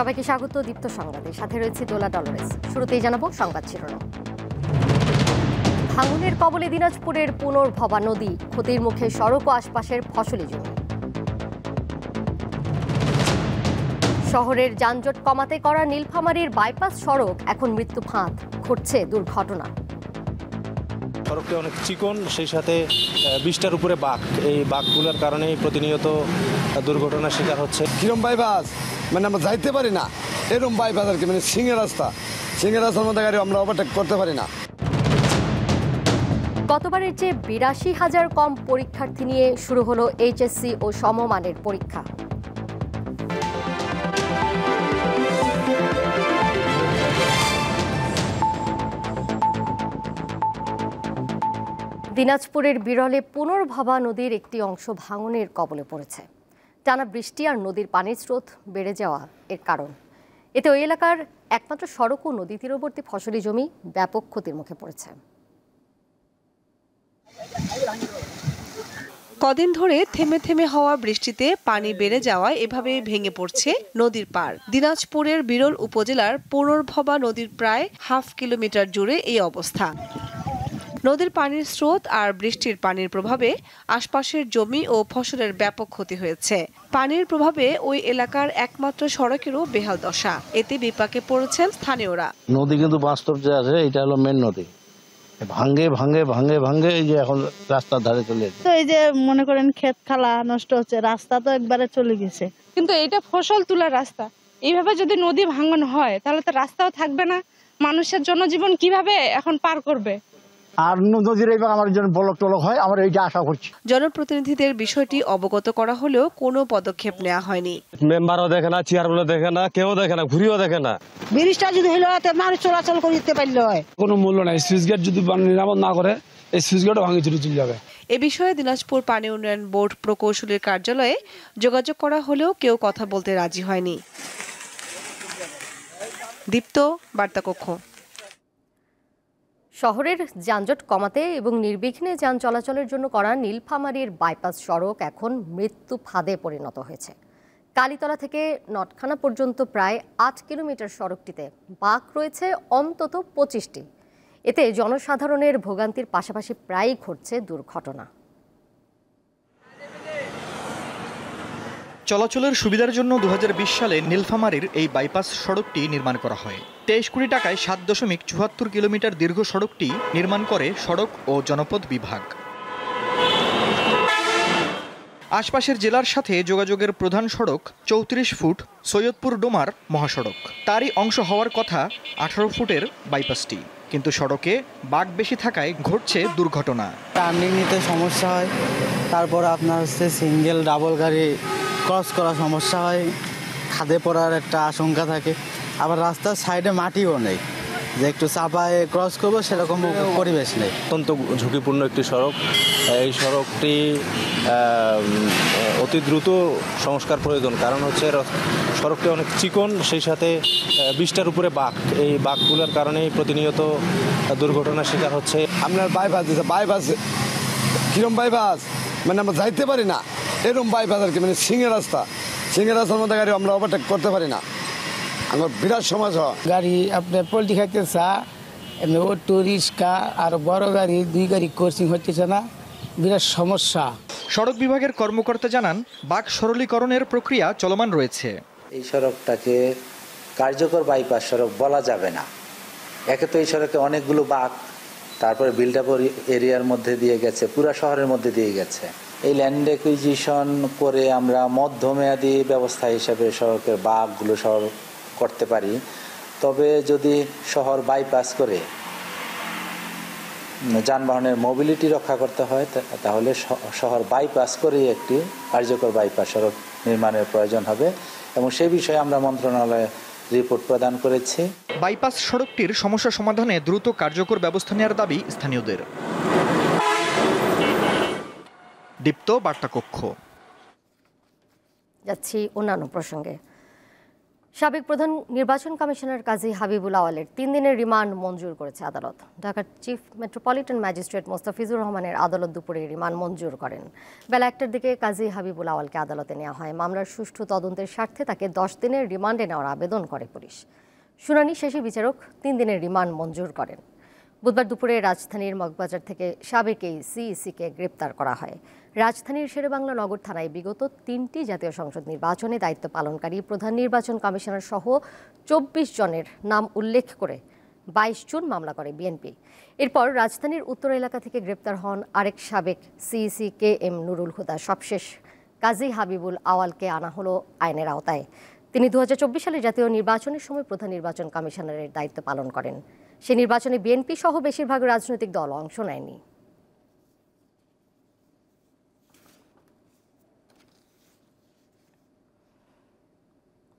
সবাইকে স্বাগত দীপ্ত সংবাদে, সাথে রয়েছে দোলা ডলরেস। শুরুতেই জানাবো সংবাদ শিরোনাম। ভাঙনের কবলে দিনাজপুরের পুনর্ভবা নদী, ক্ষতির মুখে সড়ক ও আশপাশের ফসলি জমি। শহরের যানজট কমাতে করা নীলফামারীর বাইপাস সড়ক এখন মৃত্যু ফাঁদ, ঘটছে দুর্ঘটনা। সড়কটি অনেক চিকন, সেই সাথে 20টার উপরে বাঁক। এই বাঁকগুলোর কারণে প্রতিনিয়ত দুর্ঘটনার শিকার হচ্ছে। কিরম বাইপাস মানে আমরা যাইতে পারি না, এরকম বাইপাস আর কি, মানে সিংহের রাস্তার মধ্যে গাড়ি আমরা ওভারটেক করতে পারি না। গতবারের চেয়ে ৮২,০০০ কম পরীক্ষার্থী নিয়ে শুরু হলো এইচএসসি ও সমমানের পরীক্ষা। দিনাজপুরের বিরলে পুনর্ভবা নদীর একটি অংশ ভাঙনের কবলে পড়েছে। টানা বৃষ্টি আর নদীর পানির স্রোত বেড়ে যাওয়া এর কারণ। এতে ওই এলাকার একমাত্র সড়ক ও নদী তীরবর্তী ফসলি জমি ব্যাপক ক্ষতির মুখে পড়েছে। কদিন ধরে থেমে থেমে হওয়া বৃষ্টিতে পানি বেড়ে যাওয়ায় এভাবে ভেঙে পড়ছে নদীর পাড়। দিনাজপুরের বিরল উপজেলার পুনর্ভবা নদীর প্রায় হাফ কিলোমিটার জুড়ে এই অবস্থা। নদীর পানির স্রোত আর বৃষ্টির পানির প্রভাবে আশপাশের জমি ও ফসলের ব্যাপক ক্ষতি হয়েছে। পানির প্রভাবে ওই এলাকার একমাত্র সড়কেরও বেহাল দশা, এতে বিপাকে পড়েছেন স্থানীয়রা। নদী কিন্তু বাস্তব যে আছে, এটা হলো মেন নদী, ভাঙ্গে ভাঙ্গে ভাঙ্গে ভাঙ্গে এই যে এখন রাস্তার ধারে চলে তো এই যে মনে করেন ক্ষেত খালা নষ্ট হচ্ছে, রাস্তা তো একবারে চলে গেছে। কিন্তু এটা ফসল তোলার রাস্তা, এইভাবে যদি নদী ভাঙন হয় তাহলে তো রাস্তাও থাকবে না, মানুষের জনজীবন কিভাবে এখন পার করবে? আর নদীর এইবার আমার জন্য ব্লক টলক হয়, আমরা এইটা আশা করছি। জনপ্রতিনিধিদের বিষয়টি অবগত করা হলেও কোনো পদক্ষেপ নেওয়া হয়নি। মেম্বারও দেখে না, চেয়ারম্যানও দেখে না, কেউ দেখে না, ঘুরিও দেখে না। ব্রিজটা যদি হইলো মানুষ চলাচল করতে পারলে হয়। কোনো মূল্য নাই, সুইচ গেট যদি নিরাপদ না করে এই সুইচ গেটও ভাঙে চলে যাবে। এ বিষয়ে দিনাজপুর পানি উন্নয়ন বোর্ড প্রকৌশলীর কার্যালয়ে যোগাযোগ করা হলেও কেউ কথা বলতে রাজি হয়নি। দীপ্ত, বার্তা কক্ষ। শহরের যানজট কমাতে এবং নির্বিঘ্নে যান চলাচলের জন্য করা নীলফামারীর বাইপাস সড়ক এখন মৃত্যু ফাঁদে পরিণত হয়েছে। কালীতলা থেকে নটখানা পর্যন্ত প্রায় ৮ কিলোমিটার সড়কটিতে বাঁক রয়েছে অন্তত 25টি। এতে জনসাধারণের ভোগান্তির পাশাপাশি প্রায়ই ঘটছে দুর্ঘটনা। চলাচলের সুবিধার জন্য 2020 সালে নীলফামারীর এই বাইপাস সড়কটি নির্মাণ করা হয়। 23 কোটি টাকায় 7.74 কিলোমিটার দীর্ঘ সড়কটি নির্মাণ করে সড়ক ও জনপথ বিভাগ। আশপাশের জেলার সাথে যোগাযোগের প্রধান সড়ক 34 ফুট সৈয়দপুর ডোমার মহাসড়ক, তারই অংশ হওয়ার কথা 18 ফুটের বাইপাসটি। কিন্তু সড়কে বাঁক বেশি থাকায় ঘটছে দুর্ঘটনা। টার্নিং নিতে সমস্যা হয়, তারপর আপনার হচ্ছে সিঙ্গেল ডাবল গাড়ি ক্রস করা সমস্যা হয়, খাদে পড়ার একটা আশঙ্কা থাকে। আবার রাস্তার সাইডে মাটিও নেই যে একটু চাপায় ক্রস করবো, সেরকম পরিবেশ নেই। অত্যন্ত ঝুঁকিপূর্ণ একটি সড়ক। এই সড়কটি অতি দ্রুত সংস্কার প্রয়োজন, কারণ হচ্ছে সড়কটি অনেক চিকন, সেই সাথে 20টার উপরে বাঁক। এই বাঁকগুলোর কারণেই প্রতিনিয়ত দুর্ঘটনার শিকার হচ্ছে। আপনার বাইপাস কিরম বাইপাস মানে আমরা যাইতে পারি না, এরকম বাইপাস আর কি, মানে সিংহের রাস্তার মধ্যে গাড়ি আমরা ওভারটেক করতে পারি না। আমার বিরাট সমস্যা। গাড়ি আপনার পোল্ট্রি খাইতে চা, এমনি অটো রিক্সা আর বড় গাড়ি, 2 গাড়ি ক্রসিং হচ্ছে না, বিরাট সমস্যা। সড়ক বিভাগের কর্মকর্তা জানান, বাঁক সরলীকরণের প্রক্রিয়া চলমান রয়েছে। এই সড়কটাকে কার্যকর বাইপাস সড়ক বলা যাবে না। একে তো এই সড়কে অনেকগুলো বাঁক, তারপরে বিল্ড আপ এরিয়ার মধ্যে দিয়ে গেছে, পুরা শহরের মধ্যে দিয়ে গেছে। এই ল্যান্ড অ্যাকুইজিশন করে আমরা মধ্যমেয়াদী ব্যবস্থা হিসেবে সড়কের বাঁকগুলো সহ করতে পারি। তবে যদি শহর বাইপাস করে যানবাহনের মোবিলিটি রক্ষা করতে হয়, তাহলে শহর বাইপাস করেই একটি কার্যকর বাইপাস সড়ক নির্মাণের প্রয়োজন হবে, এবং সেই বিষয়ে আমরা মন্ত্রণালয়ে রিপোর্ট প্রদান করেছি। বাইপাস সড়কটির সমস্যা সমাধানে দ্রুত কার্যকর ব্যবস্থা নেওয়ার দাবি স্থানীয়দের। দীপ্ত, বার্তা কক্ষ। যাচ্ছি অন্যান্য প্রসঙ্গে। সাবেক প্রধান নির্বাচন কমিশনার কাজী হাবিবুল আওয়ালের 3 দিনের রিমান্ড মঞ্জুর করেছে আদালত। ঢাকার চিফ মেট্রোপলিটন ম্যাজিস্ট্রেট মোস্তাফিজুর রহমানের আদালত দুপুরে রিমান্ড মঞ্জুর করেন। বেলা 1টার দিকে কাজী হাবিবুল আওয়ালকে আদালতে নেওয়া হয়। মামলার সুষ্ঠু তদন্তের স্বার্থে তাকে 10 দিনের রিমান্ডে নেওয়ার আবেদন করে পুলিশ। শুনানি শেষে বিচারক 3 দিনের রিমান্ড মঞ্জুর করেন। বুধবার দুপুরে রাজধানীর মগবাজার থেকে সাবেক এই সিইসিকে গ্রেপ্তার করা হয়। রাজধানীর শেরেবাংলা নগর থানায় বিগত 3টি জাতীয় সংসদ নির্বাচনে দায়িত্ব পালনকারী প্রধান নির্বাচন কমিশনার সহ 24 জনের নাম উল্লেখ করে 22 জুন মামলা করে বিএনপি। এরপর রাজধানীর উত্তর এলাকা থেকে গ্রেপ্তার হন আরেক সাবেক সিইসি KM নুরুল হুদা। সবশেষ কাজী হাবিবুল আওয়ালকে আনা হলো আইনের আওতায়। তিনি 2024 সালে জাতীয় নির্বাচনের সময় প্রধান নির্বাচন কমিশনারের দায়িত্ব পালন করেন। সে নির্বাচনে বিএনপি সহ বেশিরভাগ রাজনৈতিক দল অংশ নেয়নি।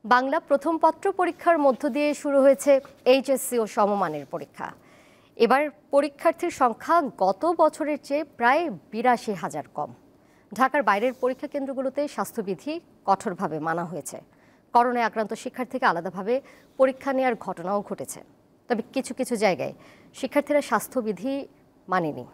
বাংলা প্রথম পত্র পরীক্ষার মধ্য দিয়ে শুরু হয়েছে এইচএসসি ও সমমানের পরীক্ষা। এবার পরীক্ষার্থীর সংখ্যা গত বছরের চেয়ে প্রায় 82,000 কম। ঢাকার বাইরের পরীক্ষা কেন্দ্রগুলোতে স্বাস্থ্যবিধি কঠোরভাবে মানা হয়েছে। করোনায় আক্রান্ত শিক্ষার্থীকে আলাদাভাবে পরীক্ষা নেওয়ার ঘটনাও ঘটেছে। তবে কিছু কিছু জায়গায় শিক্ষার্থীরা স্বাস্থ্যবিধি মানেনি।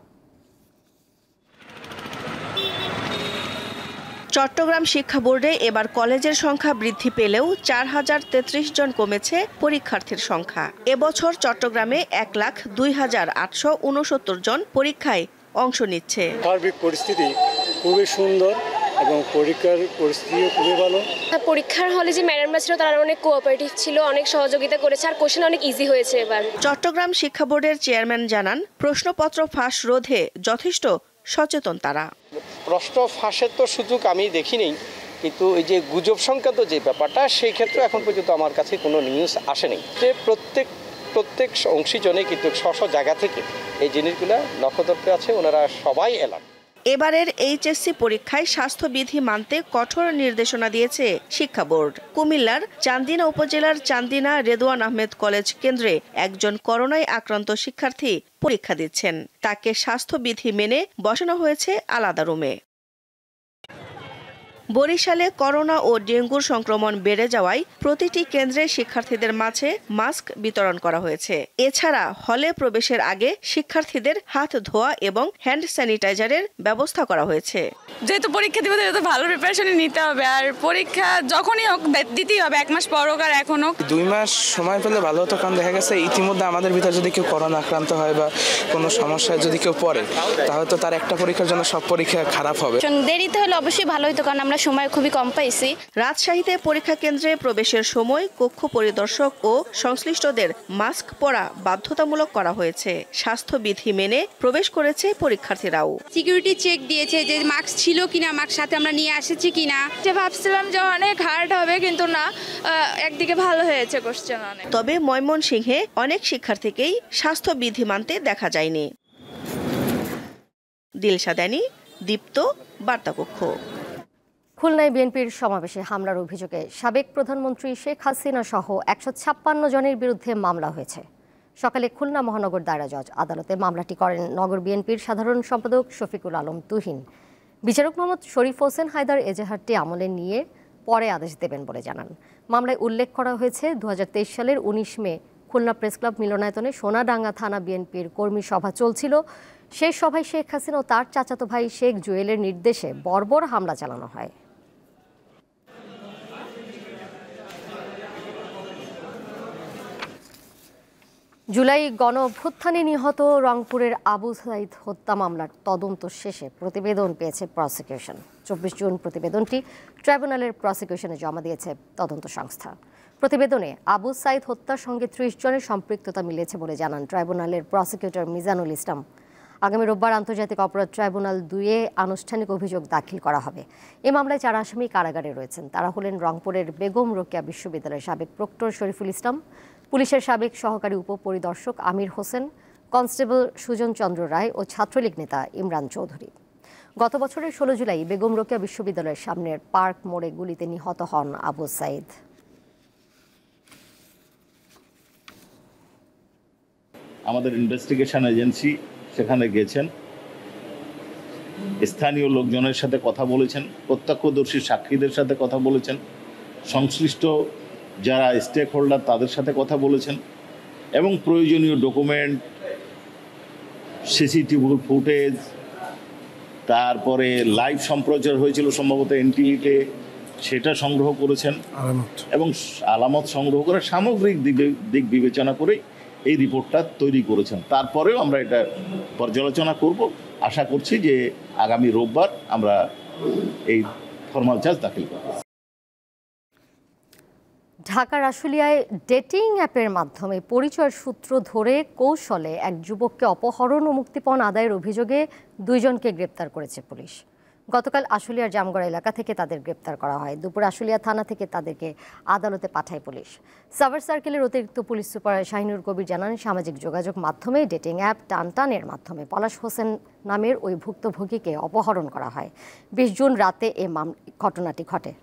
চট্টগ্রাম শিক্ষা বোর্ডে এবার কলেজের সংখ্যা বৃদ্ধি পেলেও 4033 জন কমেছে পরীক্ষার্থীর সংখ্যা। এবছর চট্টগ্রামে 1,02,869 জন পরীক্ষায় অংশ নিচ্ছে। সার্বিক পরিস্থিতি খুবই সুন্দর এবং পরীক্ষার পরিস্থিতিও খুবই ভালো। পরীক্ষার হলে যে ম্যাডামরা ছিল তারা অনেক কোঅপারেটিভ ছিল, অনেক সহযোগিতা করেছে, আর কোশ্চেন অনেক ইজি হয়েছে এবার। চট্টগ্রাম শিক্ষা বোর্ডের চেয়ারম্যান জানান, প্রশ্নপত্র ফাঁস রোধে যথেষ্ট সচেতন তারা। প্রশ্ন ফাঁসের তো সুযোগ আমি দেখিনি, কিন্তু এই যে গুজব সংক্রান্ত যে ব্যাপারটা, সেই ক্ষেত্রে এখন পর্যন্ত আমার কাছে কোনো নিউজ আসেনি। যে প্রত্যেক অংশীজনে কিন্তু স্ব জায়গা থেকে এই জিনিসগুলো নখদর্পে আছে, ওনারা সবাই এলান। এবারের এইচএসসি পরীক্ষায় স্বাস্থ্যবিধি মানতে কঠোর নির্দেশনা দিয়েছে শিক্ষা বোর্ড। কুমিল্লার চান্দিনা উপজেলার চান্দিনা রেদওয়ান আহমেদ কলেজ কেন্দ্রে একজন করোনায় আক্রান্ত শিক্ষার্থী পরীক্ষা দিচ্ছেন। তাকে স্বাস্থ্যবিধি মেনে বসানো হয়েছে আলাদা রুমে। বরিশালে করোনা ও ডেঙ্গুর সংক্রমণ বেড়ে যাওয়ায় প্রতিটি কেন্দ্রে শিক্ষার্থীদের মাঝে মাস্ক বিতরণ করা হয়েছে। এছাড়া হলে প্রবেশের আগে শিক্ষার্থীদের হাত ধোয়া এবং হ্যান্ড স্যানিটাইজারের ব্যবস্থা করা হয়েছে। যেহেতু পরীক্ষা দিব, যেহেতু ভালো প্রিপারেশন নিতে হবে, আর পরীক্ষা যখনই হোক দিতেই হবে, 1 মাস পর হোক আর এখন হোক। 2 মাস সময় পেলে ভালো হতো, কারণ দেখা গেছে ইতিমধ্যে আমাদের ভিতরে যদি কেউ করোনা আক্রান্ত হয় বা কোনো সমস্যায় যদি কেউ পড়ে, তাহলে তো তার একটা পরীক্ষার জন্য সব পরীক্ষা খারাপ হবে। দেরিতে হলে অবশ্যই ভালো হতো, কারণ আমরা সময় খুবই কম পাইছি। রাজশাহীতে পরীক্ষা কেন্দ্রে প্রবেশের সময় কক্ষ পরিদর্শক ও সংশ্লিষ্টদের মাস্ক পরা বাধ্যতামূলক করা হয়েছে। স্বাস্থ্যবিধি মেনে প্রবেশ করেছে পরীক্ষার্থীরাও। সিকিউরিটি চেক দিয়েছে যে মাস্ক ছিল কিনা, মাস্ক সাথে আমরা নিয়ে এসেছি কিনা। ভাবছিলাম যে অনেক হার্ড হবে, কিন্তু না, একদিকে ভালো হয়েছে কোশ্চেন অনেক। তবে ময়মনসিংহে অনেক শিক্ষার্থীকেই স্বাস্থ্যবিধি মানতে দেখা যায়নি। দিলশা দানি, দীপ্ত, বার্তাকক্ষ। খুলনায় বিএনপির সমাবেশে হামলার অভিযোগে সাবেক প্রধানমন্ত্রী শেখ হাসিনা সহ 156 জনের বিরুদ্ধে মামলা হয়েছে। সকালে খুলনা মহানগর দায়রা জজ আদালতে মামলাটি করেন নগর বিএনপির সাধারণ সম্পাদক শফিকুল আলম তুহিন। বিচারক মোহাম্মদ শরীফ হোসেন হায়দার এজাহারটি আমলে নিয়ে পরে আদেশ দেবেন বলে জানান। মামলায় উল্লেখ করা হয়েছে 2023 সালের 19 মে খুলনা প্রেসক্লাব মিলনায়তনে সোনাডাঙ্গা থানা বিএনপির কর্মী সভা চলছিল। সেই সভায় শেখ হাসিনা ও তার চাচাতো ভাই শেখ জুয়েলের নির্দেশে বর্বর হামলা চালানো হয়। জুলাই গণঅভ্যুত্থানে নিহত রংপুরের আবু সাইদ হত্যা মামলার তদন্ত শেষে প্রতিবেদন পেয়েছে প্রসিকিউশন। 24 জুন প্রতিবেদনটি ট্রাইব্যুনালের প্রসিকিউশনে জমা দিয়েছে তদন্ত সংস্থা। প্রতিবেদনে আবু সাইদ হত্যার সঙ্গে 30 জনের সম্পৃক্ততা মিলেছে বলে জানান ট্রাইব্যুনালের প্রসিকিউটর মিজানুল ইসলাম। আগামী রোববার আন্তর্জাতিক অপরাধ ট্রাইব্যুনাল 2-এ আনুষ্ঠানিক অভিযোগ দাখিল করা হবে। এই মামলায় 4 আসামি কারাগারে রয়েছেন। তারা হলেন রংপুরের বেগম রোকেয়া বিশ্ববিদ্যালয়ের সাবেক প্রক্টর শরীফুল ইসলাম, পুলিশের সাবেক সহকারী উপপরিদর্শক আমির হোসেন, কনস্টেবল সুজন চন্দ্র রায় ও ছাত্রলীগ নেতা ইমরান চৌধুরী। গত বছরের 16 জুলাই বেগম রোকেয়া বিশ্ববিদ্যালয়ের সামনের পার্ক মোড়ে গুলিতে নিহত হন আবু সাইদ। আমাদের ইনভেস্টিগেশন এজেন্সি সেখানে গেছেন, স্থানীয় লোকজনের সাথে কথা বলেছেন, প্রত্যক্ষদর্শী সাক্ষীদের সাথে কথা বলেছেন, সংশ্লিষ্ট যারা স্টেক হোল্ডার তাদের সাথে কথা বলেছেন এবং প্রয়োজনীয় ডকুমেন্ট, সিসিটিভি ফুটেজ, তারপরে লাইভ সম্প্রচার হয়েছিল সম্ভবত এনটিভিতে, সেটা সংগ্রহ করেছেন এবং আলামত সংগ্রহ করে সামগ্রিক দিক বিবেচনা করে এই রিপোর্টটা তৈরি করেছেন। তারপরেও আমরা এটা পর্যালোচনা করব। আশা করছি যে আগামী রোববার আমরা এই ফরমাল চার্জ দাখিল করব। ঢাকার আশুলিয়ায় ডেটিং অ্যাপের মাধ্যমে পরিচয়ের সূত্র ধরে কৌশলে এক যুবককে অপহরণ ও মুক্তিপণ আদায়ের অভিযোগে 2 জনকে গ্রেপ্তার করেছে পুলিশ। গতকাল আশুলিয়ার জামগড়া এলাকা থেকে তাদের গ্রেপ্তার করা হয়। দুপুরে আশুলিয়া থানা থেকে তাদেরকে আদালতে পাঠায় পুলিশ। সাভার সার্কেলের অতিরিক্ত পুলিশ সুপার শাহিনুর কবির জানান, সামাজিক যোগাযোগ মাধ্যমে ডেটিং অ্যাপ টানটানের মাধ্যমে পলাশ হোসেন নামের ওই ভুক্তভোগীকে অপহরণ করা হয়। 20 জুন রাতে এ ঘটনাটি ঘটে।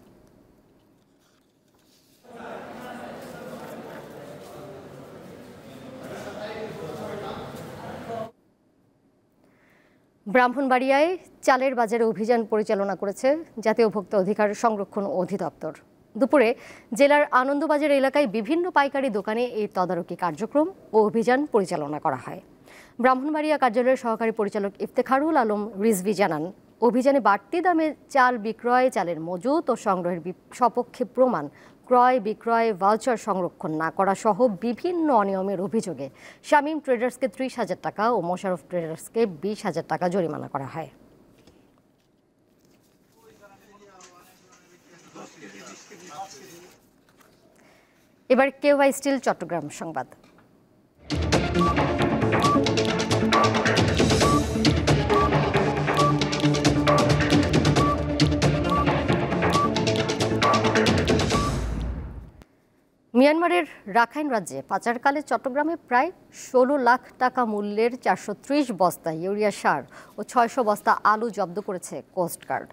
ব্রাহ্মণবাড়িয়ায় চালের বাজারে অভিযান পরিচালনা করেছে জাতীয় ভোক্তা অধিকার সংরক্ষণ অধিদপ্তর। দুপুরে জেলার আনন্দবাজার এলাকায় বিভিন্ন পাইকারি দোকানে এই তদারকি কার্যক্রম ও অভিযান পরিচালনা করা হয়। ব্রাহ্মণবাড়িয়া কার্যালয়ের সহকারী পরিচালক ইফতেখারুল আলম রিজভি জানান, অভিযানে বাড়তি দামে চাল বিক্রয়, চালের মজুত ও সংগ্রহের সপক্ষে প্রমাণ, ক্রয় বিক্রয়, ভাউচার সংরক্ষণ না করা সহ বিভিন্ন অনিয়মের অভিযোগে শামীম ট্রেডার্সকে 30,000 টাকা ও মোশাররফ ট্রেডার্সকে 20,000 টাকা জরিমানা করা হয়। এবার কেওয়াই স্টিল চট্টগ্রাম সংবাদ। মিয়ানমারের রাখাইন রাজ্যে পাচারকালে চট্টগ্রামে প্রায় 16 লাখ টাকা মূল্যের 430 বস্তা ইউরিয়া সার ও 600 বস্তা আলু জব্দ করেছে কোস্টগার্ড।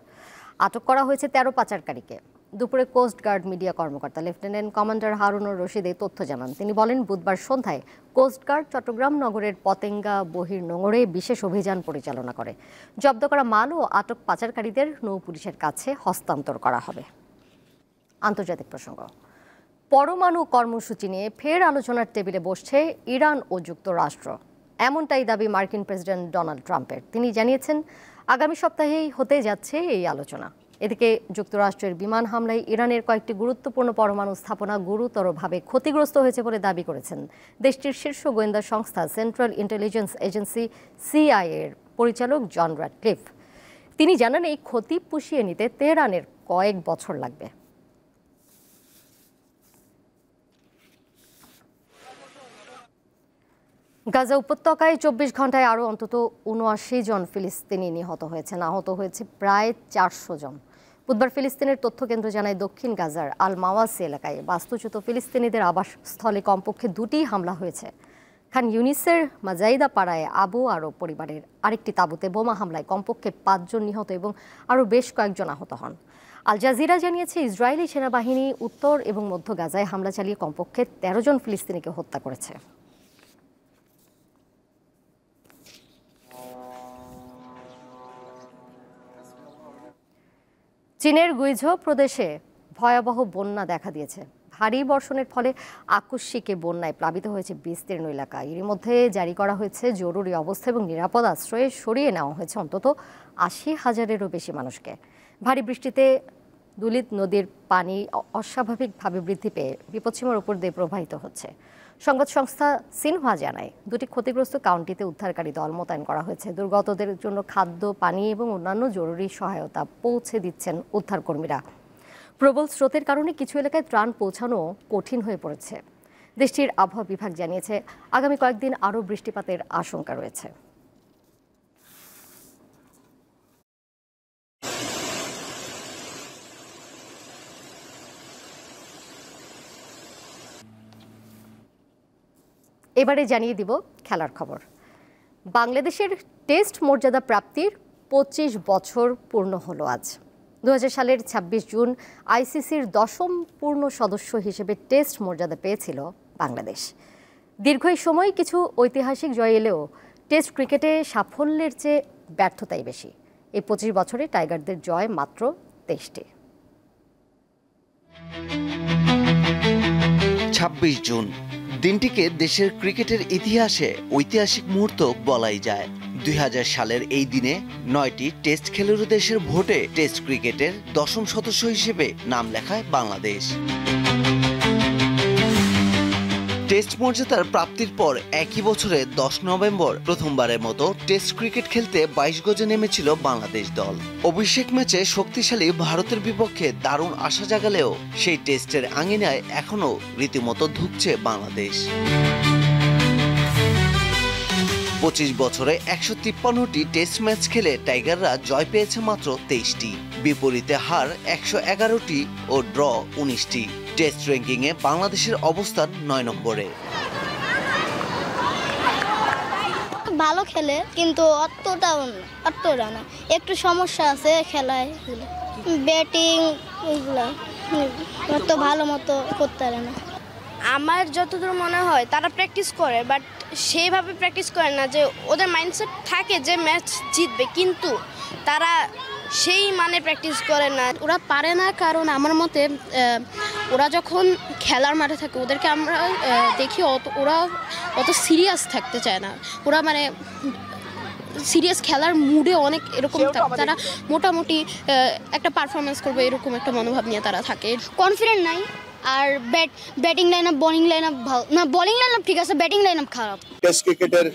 আটক করা হয়েছে 13 পাচারকারীকে। দুপুরে কোস্টগার্ড মিডিয়া কর্মকর্তা লেফটেন্যান্ট কমান্ডার হারুনুর রশিদ এই তথ্য জানান। তিনি বলেন, বুধবার সন্ধ্যায় কোস্টগার্ড চট্টগ্রাম নগরের পতেঙ্গা বহির নোঙরে বিশেষ অভিযান পরিচালনা করে। জব্দ করা মাল ও আটক পাচারকারীদের নৌ পুলিশের কাছে হস্তান্তর করা হবে। আন্তর্জাতিক প্রসঙ্গ। পরমাণু কর্মসূচি নিয়ে ফের আলোচনার টেবিলে বসছে ইরান ও যুক্তরাষ্ট্র, এমনটাই দাবি মার্কিন প্রেসিডেন্ট ডোনাল্ড ট্রাম্পের। তিনি জানিয়েছেন, আগামী সপ্তাহেই হতে যাচ্ছে এই আলোচনা। এদিকে যুক্তরাষ্ট্রের বিমান হামলায় ইরানের কয়েকটি গুরুত্বপূর্ণ পরমাণু স্থাপনা গুরুতরভাবে ক্ষতিগ্রস্ত হয়েছে বলে দাবি করেছেন দেশটির শীর্ষ গোয়েন্দা সংস্থা সেন্ট্রাল ইন্টেলিজেন্স এজেন্সি সিআইএর পরিচালক জন র্যাডক্লিফ। তিনি জানান, এই ক্ষতি পুষিয়ে নিতে তেহরানের কয়েক বছর লাগবে। গাজা উপত্যকায় 24 ঘন্টায় আরও অন্তত 79 জন ফিলিস্তিনি নিহত হয়েছেন। আহত হয়েছে প্রায় 400 জন। বুধবার ফিলিস্তিনের তথ্য কেন্দ্র জানায়, দক্ষিণ গাজার আল মাওয়াসি এলাকায় বাস্তুচ্যুত ফিলিস্তিনিদের আবাসস্থলে কমপক্ষে 2টি হামলা হয়েছে। খান ইউনিসের মাজাইদা পাড়ায় আবু আরব পরিবারের আরেকটি তাঁবুতে বোমা হামলায় কমপক্ষে 5 জন নিহত এবং আরও বেশ কয়েকজন আহত হন। আল জাজিরা জানিয়েছে, ইসরায়েলি সেনাবাহিনী উত্তর এবং মধ্য গাজায় হামলা চালিয়ে কমপক্ষে 13 জন ফিলিস্তিনিকে হত্যা করেছে। চীনের গুইঝৌ প্রদেশে ভয়াবহ বন্যা দেখা দিয়েছে। ভারী বর্ষণের ফলে আকস্মিকে বন্যায় প্লাবিত হয়েছে বিস্তীর্ণ এলাকা। এর মধ্যে জারি করা হয়েছে জরুরি অবস্থা এবং নিরাপদ আশ্রয়ে সরিয়ে নেওয়া হয়েছে অন্তত 80,000-এরও বেশি মানুষকে। ভারী বৃষ্টিতে দুলিত নদীর পানি অস্বাভাবিকভাবে বৃদ্ধি পেয়ে বিপদসীমার উপর দিয়ে প্রবাহিত হচ্ছে। সংবাদ সংস্থা সিনহুয়া জানায়, 2টি ক্ষতিগ্রস্ত কাউন্টিতে উদ্ধারকারী দল মোতায়েন করা হয়েছে। দুর্গতদের জন্য খাদ্য, পানি এবং অন্যান্য জরুরি সহায়তা পৌঁছে দিচ্ছেন উদ্ধারকর্মীরা। প্রবল স্রোতের কারণে কিছু এলাকায় ত্রাণ পৌঁছানো কঠিন হয়ে পড়েছে। দেশটির আবহাওয়া বিভাগ জানিয়েছে, আগামী কয়েকদিন আরও বৃষ্টিপাতের আশঙ্কা রয়েছে। এবারে জানিয়ে দিব খেলার খবর। বাংলাদেশের টেস্ট মর্যাদা প্রাপ্তির 25 বছর পূর্ণ হলো আজ। 2000 সালের 26 জুন আইসিসির 10ম পূর্ণ সদস্য হিসেবে টেস্ট মর্যাদা পেয়েছিল বাংলাদেশ। দীর্ঘ এই সময় কিছু ঐতিহাসিক জয় এলেও টেস্ট ক্রিকেটে সাফল্যের চেয়ে ব্যর্থতাই বেশি। এই 25 বছরে টাইগারদের জয় মাত্র 23টি। 26 জুন দিনটিকে দেশের ক্রিকেটের ইতিহাসে ঐতিহাসিক মুহূর্ত বলাই যায়। 2000 সালের এই দিনে 9টি টেস্ট খেলুড়ে দেশের ভোটে টেস্ট ক্রিকেটের 10ম সদস্য হিসেবে নাম লেখায় বাংলাদেশ। টেস্ট মর্যাদার প্রাপ্তির পর একই বছরে 10 নভেম্বর প্রথমবারের মতো টেস্ট ক্রিকেট খেলতে 22 গজে নেমেছিল বাংলাদেশ দল। অভিষেক ম্যাচে শক্তিশালী ভারতের বিপক্ষে দারুণ আশা জাগালেও সেই টেস্টের আঙিনায় এখনও রীতিমতো ধুঁকছে বাংলাদেশ। 25 বছরে 153টি টেস্ট ম্যাচ খেলে টাইগাররা জয় পেয়েছে মাত্র 23টি, বিপরীতে হার 111টি ও ড্র 19টি। টেস্ট র্যাঙ্কিংয়ে বাংলাদেশের অবস্থান 9 নম্বরে। ভালো খেলে কিন্তু অতটা না, একটু সমস্যা আছে খেলায়, ব্যাটিং এগুলো অত ভালো মতো করতে পারে না। আমার যতদূর মনে হয় তারা প্র্যাকটিস করে, বাট সেইভাবে প্র্যাকটিস করে না যে ওদের মাইন্ডসেট থাকে যে ম্যাচ জিতবে, কিন্তু তারা সেই মানে প্র্যাকটিস করে না। ওরা পারে না কারণ আমার মতে ওরা যখন খেলার মাঠে থাকে ওদেরকে আমরা দেখি ওরা অত সিরিয়াস থাকতে চায় না। ওরা মানে সিরিয়াস খেলার মুডে অনেক এরকম তারা মোটামুটি একটা পারফরমেন্স করবে এরকম একটা মনোভাব নিয়ে তারা থাকে। কনফিডেন্ট নাই। আর batting line up, bowling line up ভালো না, বোলিং লাইন আপ ঠিক আছে, ব্যাটিং লাইন আপ খারাপ। টেস্ট ক্রিকেটের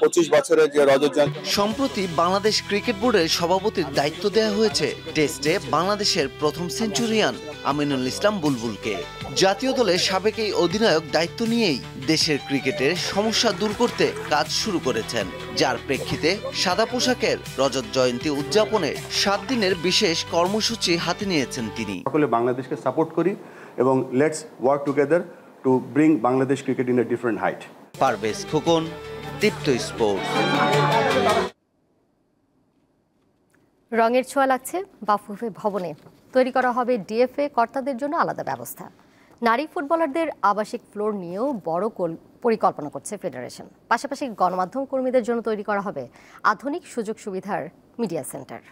25 বছরের যে রজত জয়ন্তী। সম্প্রতি বাংলাদেশ ক্রিকেট বোর্ডের সভাপতির দায়িত্ব দেওয়া হয়েছে টেস্টে বাংলাদেশের প্রথম সেঞ্চুরিয়ান আমিনুল ইসলাম বুলবুলকে। জাতীয় দলের সাবেক এই অধিনায়ক দায়িত্ব নিয়েই দেশের ক্রিকেটের সমস্যা দূর করতে কাজ শুরু করেছেন, যার প্রেক্ষিতে সাদা পোশাকের রজত জয়ন্তী উদযাপনে 7 দিনের বিশেষ কর্মসূচি হাতে নিয়েছেন তিনি। সকলে বাংলাদেশকে সাপোর্ট করি এবং let's work together to bring Bangladesh cricket in a different height. Parvez Khokon, Deepto sports. রঙের ছোঁয়া লাগছে বাফুফে ভবনে। তৈরি করা হবে ডিএফএ কর্তাদের জন্য আলাদা ব্যবস্থা। নারী ফুটবলারদের আবাসিক ফ্লোর নিয়েও বড় পরিকল্পনা করছে ফেডারেশন। পাশাপাশি গণমাধ্যম কর্মীদের জন্য তৈরি করা হবে আধুনিক সুযোগ সুবিধার মিডিয়া সেন্টার।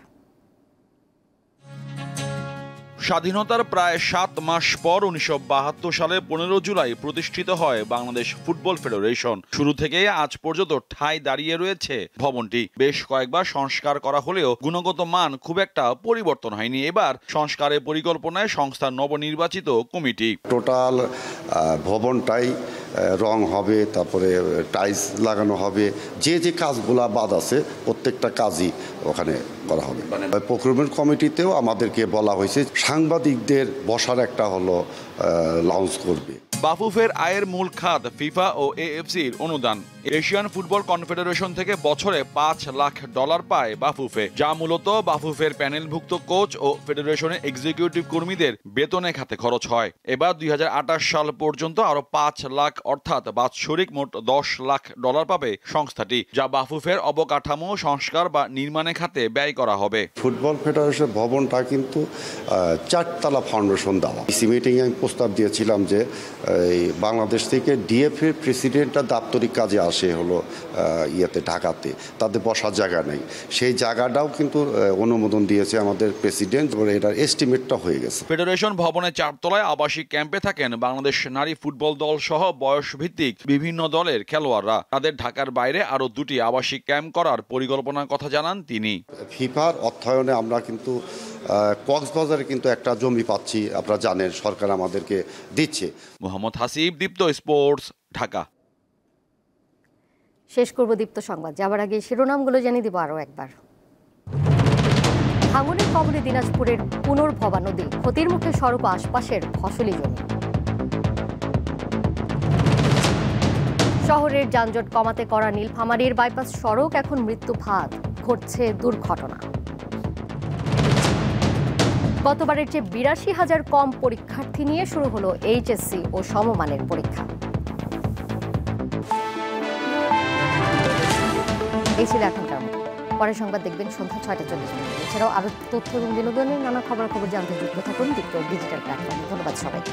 স্বাধীনতার প্রায় 7 মাস পর 1972 সালে 15 জুলাই প্রতিষ্ঠিত হয় বাংলাদেশ ফুটবল ফেডারেশন। শুরু থেকে আজ পর্যন্ত ঠাঁই দাঁড়িয়ে রয়েছে ভবনটি। বেশ কয়েকবার সংস্কার করা হলেও গুণগত মান খুব একটা পরিবর্তন হয়নি। এবার সংস্কারের পরিকল্পনায় সংস্থার নবনির্বাচিত কমিটি। টোটাল ভবনটাই রং হবে, তারপরে টাইলস লাগানো হবে, যে যে কাজগুলা বাদ আছে প্রত্যেকটা কাজই ওখানে করা হবে। প্রক্রিয়মেন্ট কমিটিতেও আমাদেরকে বলা হয়েছে সাংবাদিকদের বসার একটা হলো লঞ্চ করবে। বাফুফের আয়ের মূল খাত ফিফা ও এএফসির অনুদান। এশিয়ান ফুটবল কনফেডারেশন থেকে বছরে $5 লাখ পায় বাফুফে, যা মূলত বাফুফের প্যানেলভুক্ত কোচ ও ফেডারেশনের এক্সিকিউটিভ কর্মীদের বেতনে খাতে খরচ হয়। এবার 2028 সাল পর্যন্ত আরো 5 লাখ অর্থাৎ বাৎসরিক মোট $10 লাখ পাবে সংস্থাটি, যা বাফুফের অবকাঠামো সংস্কার বা নির্মাণে খাতে ব্যয় করা হবে। ফুটবল ফেডারেশন ভবনটা কিন্তু 4 তলা ফাউন্ডেশন দেওয়া। ইসি মিটিংয়ে আমি প্রস্তাব দিয়েছিলাম যে বাংলাদেশ থেকে ডিএফএ প্রেসিডেন্টরা দাপ্তরিক কাজে আসে হলো ঢাকাতে, তাদের বসার জায়গা নেই। সেই জায়গাটাও কিন্তু অনুমোদন দিয়েছে আমাদের প্রেসিডেন্ট, এটার এস্টিমেটটা হয়ে গেছে। ফেডারেশন ভবনের 4 তলায় আবাসিক ক্যাম্পে থাকেন বাংলাদেশ নারী ফুটবল দল সহ বয়স ভিত্তিক বিভিন্ন দলের খেলোয়াড়রা। তাদের ঢাকার বাইরে আরো 2টি আবাসিক ক্যাম্প করার পরিকল্পনার কথা জানান তিনি। ফিফার অর্থায়নে আমরা কিন্তু কক্সবাজারে কিন্তু একটা জমি পাচ্ছি, আপনারা জানেন সরকার আমাদেরকে দিচ্ছে। মোহাম্মদ হাসিব, দীপ্ত স্পোর্টস, ঢাকা। শেষ করব দীপ্ত সংবাদ, যাবার আগে শিরোনামগুলো জানিয়ে দিব আরও একবার। ভাঙনের কবলে দিনাজপুরের পুনর্ভবা নদী, ক্ষতির মুখে সড়ক ও আশপাশের ফসলি জমি। শহরের যানজট কমাতে করা নীলফামারীর বাইপাস সড়ক এখন মৃত্যু ফাঁদ, ঘটছে দুর্ঘটনা। গতবারের চেয়ে 82,000 কম পরীক্ষার্থী নিয়ে শুরু হলো এইচএসসি ও সমমানের পরীক্ষা। এই ছিল এখনকার মতো। পরের সংবাদ দেখবেন সন্ধ্যা 6:40। এছাড়াও আরো তথ্য এবং বিনোদনের নানা খবর জানতে যুক্ত থাকুন দীপ্ত ডিজিটাল প্ল্যাটফর্মে। ধন্যবাদ সবাইকে।